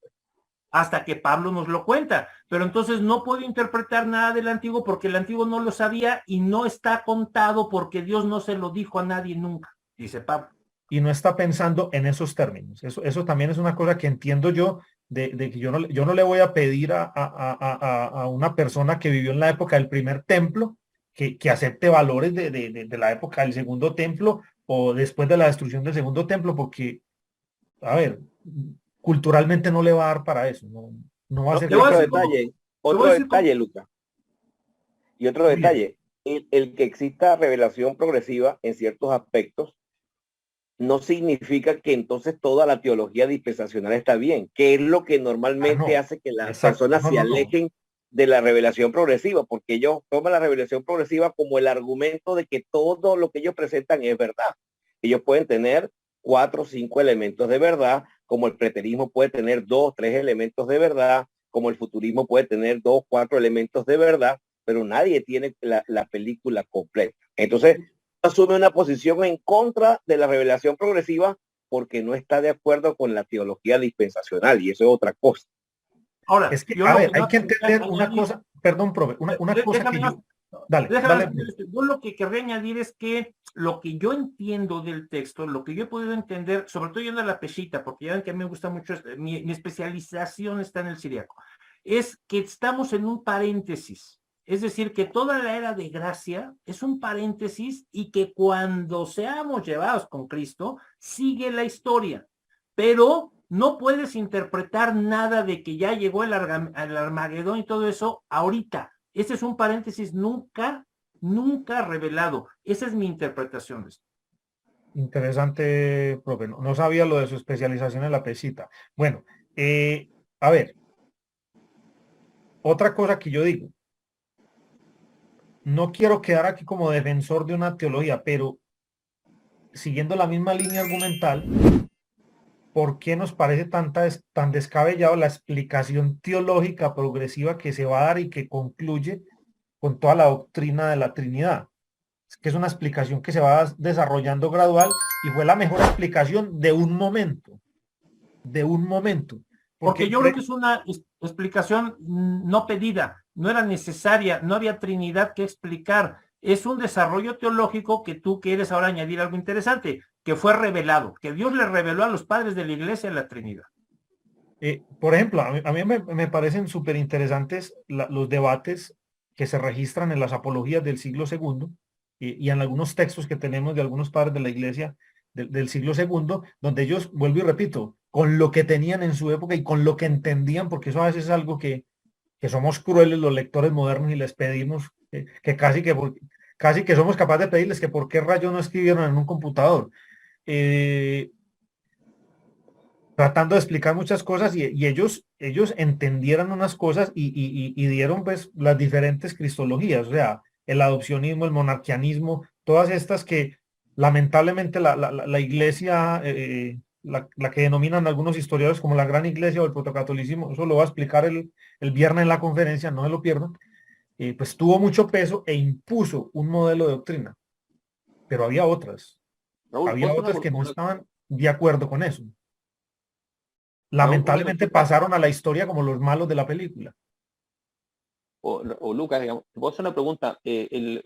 Hasta que Pablo nos lo cuenta, pero entonces no puedo interpretar nada del Antiguo porque el Antiguo no lo sabía y no está contado porque Dios no se lo dijo a nadie nunca, dice Pablo. Y no está pensando en esos términos. Eso también es una cosa que entiendo yo, de que yo no le voy a pedir a una persona que vivió en la época del primer templo que acepte valores de la época del Segundo Templo o después de la destrucción del Segundo Templo, porque, a ver, culturalmente no le va a dar para eso, no va a ser. Otro detalle, Lucas. Y otro detalle, el que exista revelación progresiva en ciertos aspectos no significa que entonces toda la teología dispensacional está bien, que es lo que normalmente hace que las personas se alejen de la revelación progresiva, porque ellos toman la revelación progresiva como el argumento de que todo lo que ellos presentan es verdad. Ellos pueden tener 4 o 5 elementos de verdad, como el preterismo puede tener 2 o 3 elementos de verdad, como el futurismo puede tener 2 o 4 elementos de verdad, pero nadie tiene la película completa. Entonces, asume una posición en contra de la revelación progresiva porque no está de acuerdo con la teología dispensacional, y eso es otra cosa. Ahora, es que, a ver, hay que entender una cosa, perdón, profe, una cosa que yo... Dale. Yo lo que querría añadir es que lo que yo entiendo del texto, lo que yo he podido entender, sobre todo yendo a la Peshitta, porque ya ven que a mí me gusta mucho, mi especialización está en el siriaco, es que estamos en un paréntesis. Es decir, que toda la era de gracia es un paréntesis y que cuando seamos llevados con Cristo, sigue la historia. Pero no puedes interpretar nada de que ya llegó el Armagedón y todo eso ahorita. Ese es un paréntesis nunca revelado. Esa es mi interpretación de esto. Interesante, profe. No sabía lo de su especialización en la Peshitta. Bueno, a ver. Otra cosa que yo digo. No quiero quedar aquí como defensor de una teología, pero siguiendo la misma línea argumental, ¿por qué nos parece tan descabellado la explicación teológica progresiva que se va a dar y que concluye con toda la doctrina de la Trinidad? Es que es una explicación que se va desarrollando gradual y fue la mejor explicación de un momento. Porque yo creo que es una explicación no pedida, no era necesaria, no había Trinidad que explicar. Es un desarrollo teológico que tú quieres ahora añadir algo interesante, que fue revelado, que Dios le reveló a los padres de la iglesia la Trinidad. Por ejemplo, a mí me parecen súper interesantes los debates que se registran en las apologías del siglo II y en algunos textos que tenemos de algunos padres de la iglesia del siglo II, donde ellos, vuelvo y repito, con lo que tenían en su época y con lo que entendían, porque eso a veces es algo que somos crueles los lectores modernos y les pedimos que casi que somos capaces de pedirles que por qué rayos no escribieron en un computador. Tratando de explicar muchas cosas y ellos entendieron unas cosas y dieron pues las diferentes cristologías, o sea, el adopcionismo, el monarquianismo, todas estas que lamentablemente la iglesia, la que denominan algunos historiadores como la gran iglesia o el protocatolicismo, eso lo va a explicar el viernes en la conferencia, no se lo pierdan, pues tuvo mucho peso e impuso un modelo de doctrina, pero había otras que no estaban de acuerdo con eso. Lamentablemente pasaron a la historia como los malos de la película. O Lucas, digamos, te puedo hacer una pregunta.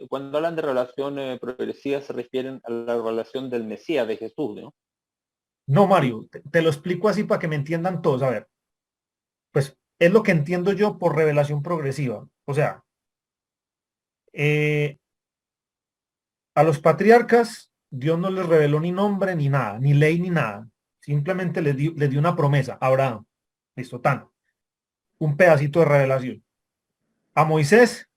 Cuando hablan de revelación progresiva se refieren a la revelación del Mesías, de Jesús, ¿no? No, Mario, te lo explico así para que me entiendan todos. A ver, pues es lo que entiendo yo por revelación progresiva. O sea, a los patriarcas Dios no les reveló ni nombre ni nada, ni ley ni nada. Simplemente les dio una promesa a Abraham. Listo, un pedacito de revelación. A Moisés,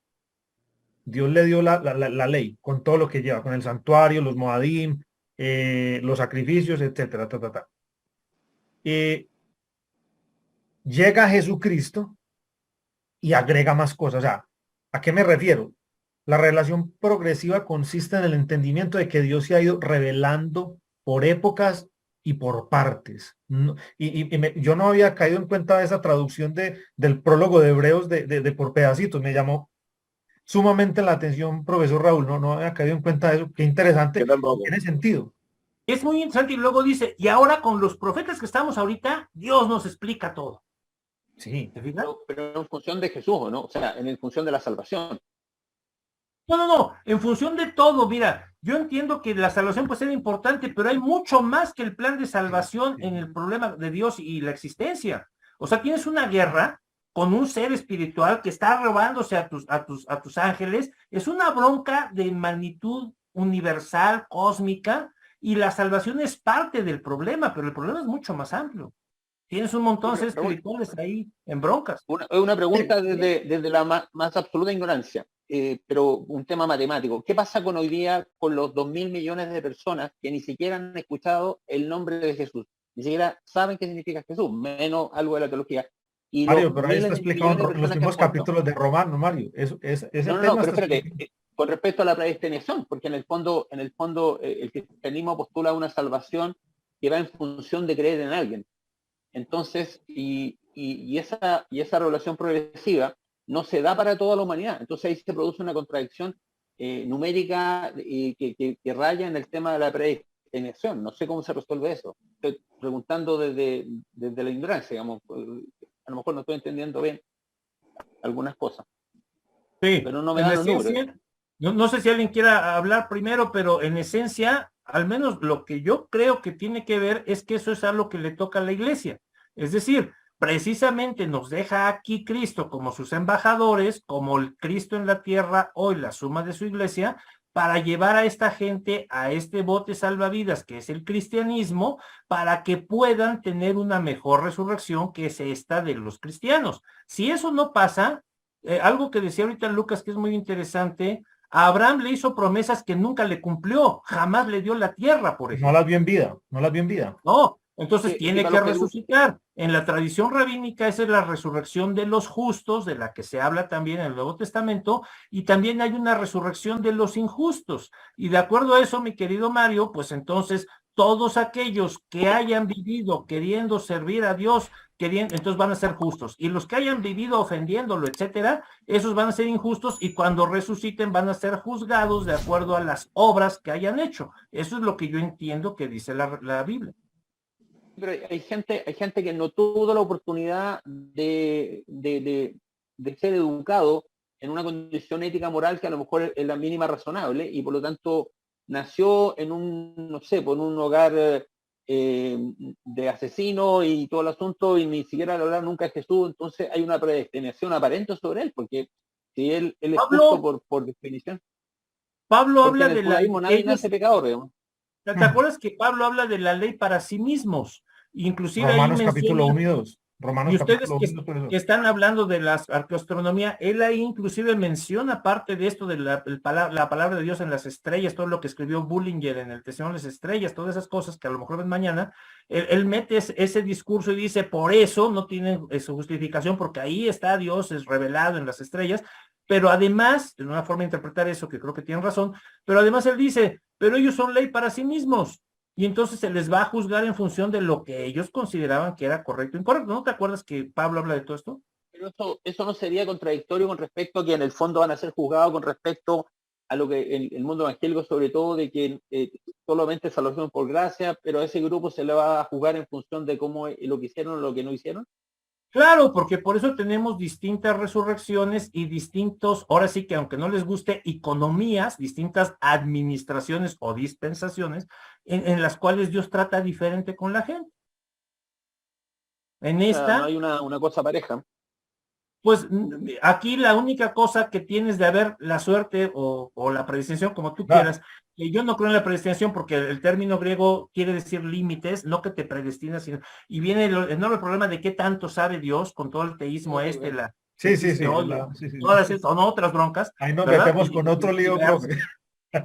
Dios le dio la ley con todo lo que lleva, con el santuario, los moadim, los sacrificios, etcétera. Llega Jesucristo y agrega más cosas. O sea, ¿a qué me refiero? La revelación progresiva consiste en el entendimiento de que Dios se ha ido revelando por épocas y por partes. Yo no había caído en cuenta de esa traducción del prólogo de Hebreos de por pedacitos. Me llamó sumamente la atención, profesor Raúl. No había caído en cuenta de eso. Qué interesante. Tiene sentido. Es muy interesante y luego dice, y ahora con los profetas que estamos ahorita, Dios nos explica todo. Sí. Pero en función de Jesús, ¿no? O sea, en función de la salvación. No, en función de todo, mira, yo entiendo que la salvación puede ser importante, pero hay mucho más que el plan de salvación en el problema de Dios y la existencia. O sea, tienes una guerra con un ser espiritual que está robándose a tus ángeles, es una bronca de magnitud universal, cósmica, y la salvación es parte del problema, pero el problema es mucho más amplio. Tienes un montón de seres espirituales ahí en broncas. Una pregunta desde la más absoluta ignorancia, pero un tema matemático. ¿Qué pasa con hoy día con los 2.000 millones de personas que ni siquiera han escuchado el nombre de Jesús? Ni siquiera saben qué significa Jesús, menos algo de la teología. Y Mario, pero ahí está explicado en los mismos capítulos de Romano, Mario. Ese tema pero espérate, con respecto a la predestinación, porque en el fondo el cristianismo postula una salvación que va en función de creer en alguien. Entonces, y esa revelación progresiva no se da para toda la humanidad. Entonces ahí se produce una contradicción numérica que raya en el tema de la predestinación. No sé cómo se resuelve eso. Estoy preguntando desde la ignorancia, digamos. A lo mejor no estoy entendiendo bien algunas cosas. Sí, pero no me dan los números. No sé si alguien quiera hablar primero, pero en esencia, al menos lo que yo creo que tiene que ver es que eso es algo que le toca a la iglesia. Es decir, precisamente nos deja aquí Cristo como sus embajadores, como el Cristo en la tierra, hoy la suma de su iglesia, para llevar a esta gente a este bote salvavidas que es el cristianismo, para que puedan tener una mejor resurrección que es esta de los cristianos. Si eso no pasa, algo que decía ahorita Lucas que es muy interesante, a Abraham le hizo promesas que nunca le cumplió, jamás le dio la tierra, por ejemplo. No las vio en vida, no las vio en vida. No, entonces tiene que resucitar. En la tradición rabínica esa es la resurrección de los justos, de la que se habla también en el Nuevo Testamento, y también hay una resurrección de los injustos. Y de acuerdo a eso, mi querido Mario, pues entonces todos aquellos que hayan vivido queriendo servir a Dios, entonces van a ser justos. Y los que hayan vivido ofendiéndolo, etcétera, esos van a ser injustos y cuando resuciten van a ser juzgados de acuerdo a las obras que hayan hecho. Eso es lo que yo entiendo que dice la Biblia. Pero hay gente que no tuvo la oportunidad de ser educado en una condición ética moral que a lo mejor es la mínima razonable y por lo tanto nació en un, no sé, en un hogar de asesino y todo el asunto y ni siquiera le hablaron nunca a Jesús, entonces hay una predestinación aparente sobre él, porque si él es justo por definición. Pablo habla de la... Nadie nace pecador, digamos. ¿Te acuerdas que Pablo habla de la ley para sí mismos? Inclusive Romanos ahí capítulo 1 y 2. Romanos y ustedes que están hablando de la arqueoastronomía, él ahí inclusive menciona parte de esto de la palabra de Dios en las estrellas, todo lo que escribió Bullinger en el Testimonio de las Estrellas, todas esas cosas que a lo mejor ven mañana, él mete ese discurso y dice, por eso no tienen su justificación, porque ahí está Dios, es revelado en las estrellas, pero además, en una forma de interpretar eso, que creo que tienen razón, pero además él dice, pero ellos son ley para sí mismos. Y entonces se les va a juzgar en función de lo que ellos consideraban que era correcto o incorrecto. ¿No te acuerdas que Pablo habla de todo esto? Pero eso no sería contradictorio con respecto a que en el fondo van a ser juzgados con respecto a lo que el mundo evangélico, sobre todo, de que solamente salvación por gracia, pero a ese grupo se le va a juzgar en función de cómo lo que hicieron o lo que no hicieron. Claro, porque por eso tenemos distintas resurrecciones y distintos, ahora sí que aunque no les guste, economías, distintas administraciones o dispensaciones en las cuales Dios trata diferente con la gente. En esta... No hay una cosa pareja. Pues aquí la única cosa que tienes de haber la suerte o la predestinación, como tú quieras, que yo no creo en la predestinación porque el término griego quiere decir límites, no que te predestinas, sino, y viene el enorme problema de qué tanto sabe Dios con todo el teísmo Sí, todas son otras broncas. Ahí nos metemos con otro lío, profe.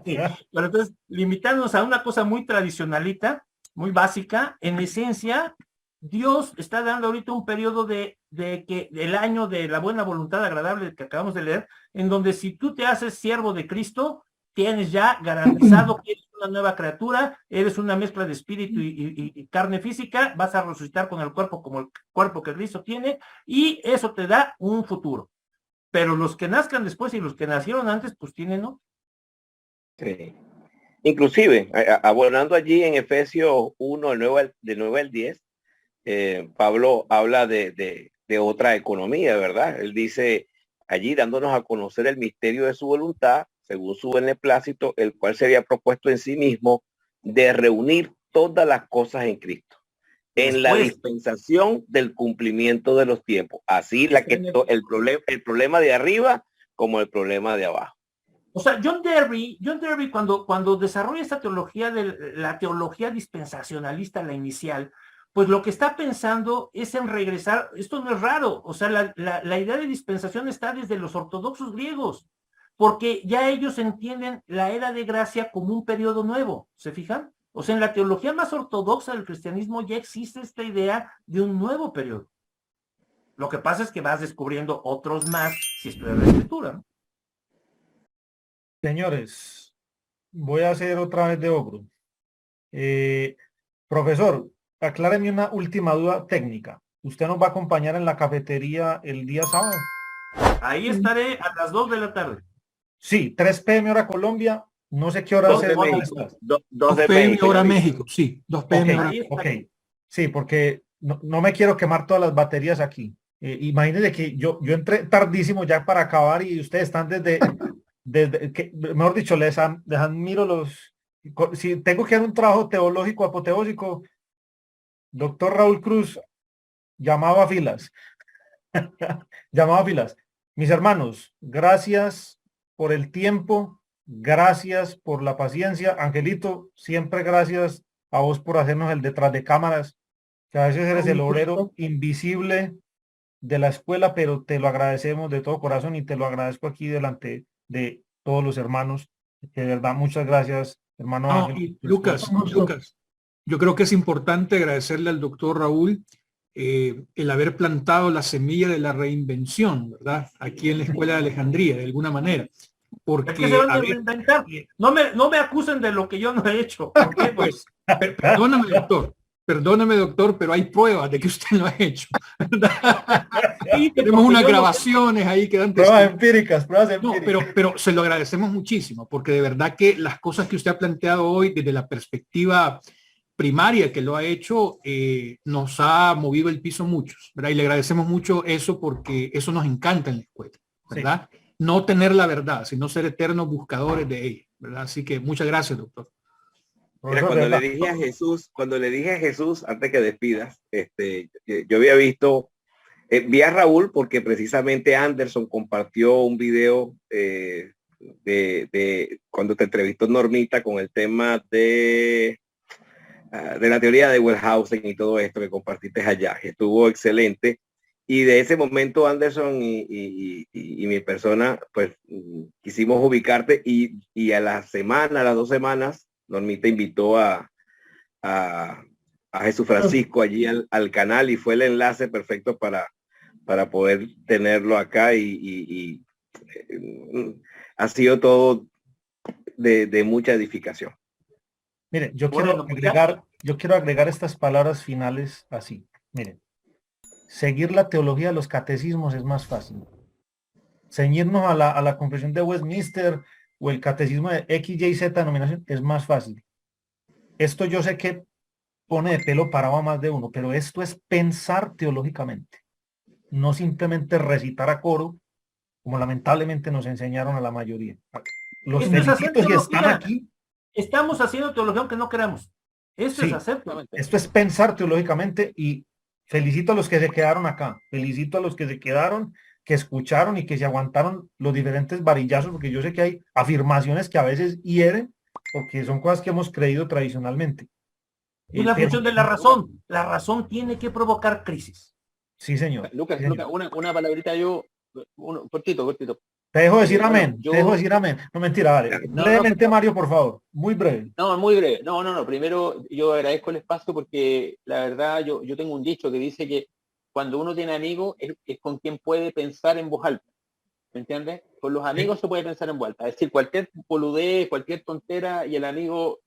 Pero entonces, limitarnos a una cosa muy tradicionalita, muy básica, en esencia, Dios está dando ahorita un periodo del año de la buena voluntad agradable que acabamos de leer, en donde si tú te haces siervo de Cristo, tienes ya garantizado que eres una nueva criatura, eres una mezcla de espíritu y carne física, vas a resucitar con el cuerpo como el cuerpo que Cristo tiene, y eso te da un futuro. Pero los que nazcan después y los que nacieron antes, pues tienen, ¿no? Sí. Inclusive, abonando allí en Efesios 1, del 9 al 10, Pablo habla de otra economía, ¿verdad? Él dice allí dándonos a conocer el misterio de su voluntad, según su beneplácito, el cual se había propuesto en sí mismo de reunir todas las cosas en Cristo. En la Después. dispensación del cumplimiento de los tiempos. Así el problema de arriba como el problema de abajo. O sea, John Derby cuando desarrolla esta teología de la teología dispensacionalista, la inicial, pues lo que está pensando es en regresar, esto no es raro, o sea, la idea de dispensación está desde los ortodoxos griegos, porque ya ellos entienden la era de gracia como un periodo nuevo, ¿se fijan? O sea, en la teología más ortodoxa del cristianismo ya existe esta idea de un nuevo periodo. Lo que pasa es que vas descubriendo otros más si estudias la escritura, ¿no? Señores, voy a hacer otra vez de ogro. Profesor, acláreme una última duda técnica. ¿Usted nos va a acompañar en la cafetería el día sábado? Ahí estaré a las 2 de la tarde. Sí, 3 p.m. hora Colombia. No sé qué hora 2 es. de ¿Dónde México. estás? 2 de PM México. hora ya vi. México, sí, 2 PM Ok, hora. Ahí ok. estaré. Sí, porque no me quiero quemar todas las baterías aquí. Imagínense que yo entré tardísimo ya para acabar y ustedes están desde que, mejor dicho, les admiro si tengo que hacer un trabajo teológico apoteósico, doctor Raúl Cruz llamaba a filas. Llamaba a filas. Mis hermanos, gracias por el tiempo, gracias por la paciencia. Angelito, siempre gracias a vos por hacernos el detrás de cámaras, que a veces eres el obrero invisible de la escuela, pero te lo agradecemos de todo corazón y te lo agradezco aquí delante de todos los hermanos. De verdad, muchas gracias, hermano No, Ángel. y Lucas, yo creo que es importante agradecerle al doctor Raúl el haber plantado la semilla de la reinvención, ¿verdad? Aquí en la Escuela de Alejandría, de alguna manera. Porque, Es que se van a reinventar. No me acusen de lo que yo no he hecho. ¿Por qué? Pues, perdóname, doctor, pero hay pruebas de que usted lo ha hecho. Sí, Tenemos porque unas yo no- grabaciones ahí que dan Pruebas testimonio. empíricas, pruebas No, empíricas. pero se lo agradecemos muchísimo, porque de verdad que las cosas que usted ha planteado hoy desde la perspectiva primaria que lo ha hecho, nos ha movido el piso muchos, ¿verdad? Y le agradecemos mucho eso porque eso nos encanta en la escuela, ¿verdad? Sí. No tener la verdad, sino ser eternos buscadores de ella, ¿verdad? Así que muchas gracias, doctor. Mira, cuando le dije a Jesús, antes que despidas, yo había visto, vi a Raúl porque precisamente Anderson compartió un video de cuando te entrevistó Normita con el tema de la teoría de Wellhausen y todo esto que compartiste allá, que estuvo excelente. Y de ese momento Anderson y mi persona, pues quisimos ubicarte y a las 2 semanas, Normita invitó a Jesús Francisco allí al canal y fue el enlace perfecto para poder tenerlo acá y ha sido todo de mucha edificación. Miren, yo quiero agregar estas palabras finales así. Miren, seguir la teología de los catecismos es más fácil. Ceñirnos a la confesión de Westminster o el catecismo de X, Y, Z denominación es más fácil. Esto yo sé que pone de pelo parado a más de uno, pero esto es pensar teológicamente, no simplemente recitar a coro, como lamentablemente nos enseñaron a la mayoría. Los felicito si están aquí. Estamos haciendo teología aunque no queramos. Esto es hacer. Esto es pensar teológicamente y felicito a los que se quedaron acá. Felicito a los que se quedaron, que escucharon y que se aguantaron los diferentes varillazos, porque yo sé que hay afirmaciones que a veces hieren, porque son cosas que hemos creído tradicionalmente. Es la función de la razón. La razón tiene que provocar crisis. Sí, señor. Lucas, sí, señor. una palabrita cortito. Te dejo decir amén, te dejo decir amén. No, mentira, vale. Brevemente, Mario, por favor. Muy breve. No, muy breve. No. Primero, yo agradezco el espacio porque la verdad yo tengo un dicho que dice que cuando uno tiene amigos es con quien puede pensar en voz alta. ¿Me entiendes? Con los amigos se puede pensar en voz alta. Es decir, cualquier boludez, cualquier tontera y el amigo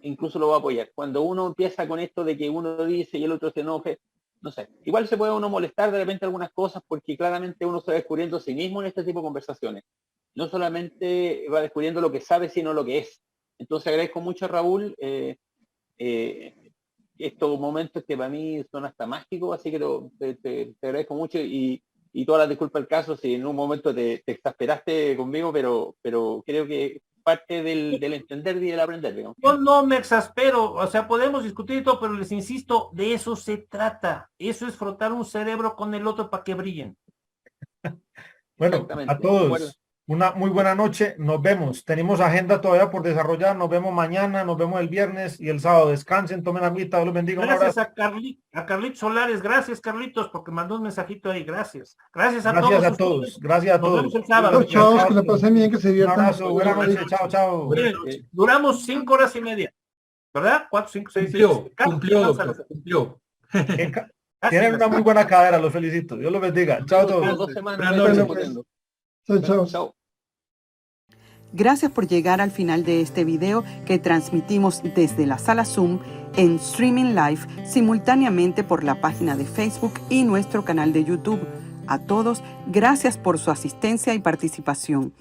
incluso lo va a apoyar. Cuando uno empieza con esto de que uno dice y el otro se enoje, no sé, igual se puede uno molestar de repente algunas cosas porque claramente uno se va descubriendo a sí mismo en este tipo de conversaciones. No solamente va descubriendo lo que sabe, sino lo que es. Entonces agradezco mucho a Raúl estos momentos que para mí son hasta mágicos, así que te agradezco mucho y todas las disculpas al caso si en un momento te exasperaste conmigo, pero creo que parte del entender y del aprender, digamos. Yo no me exaspero, o sea, podemos discutir y todo, pero les insisto, de eso se trata. Eso es frotar un cerebro con el otro para que brillen. Bueno, a todos, una muy buena noche, nos vemos. Tenemos agenda todavía por desarrollar, nos vemos mañana, nos vemos el viernes y el sábado. Descansen, tomen agüita, Dios los bendiga. Gracias a Carlitos Solares, gracias Carlitos, porque mandó un mensajito ahí, gracias. Gracias a todos. Gracias a todos, gracias a todos. Nos vemos el sábado. Chao, que la pasen bien, que se Un diviertan. abrazo, buenas noches, chao, chao. Miren, duramos 5 horas y media, ¿verdad? 4, 5, 6, 6. Cumplió, doctor, cumplió. Tienen una muy buena cadera, los felicito. Dios los bendiga. Chao a todos. 2 semanas. Chao. Chao. Gracias por llegar al final de este video que transmitimos desde la sala Zoom en Streaming Live simultáneamente por la página de Facebook y nuestro canal de YouTube. A todos, gracias por su asistencia y participación.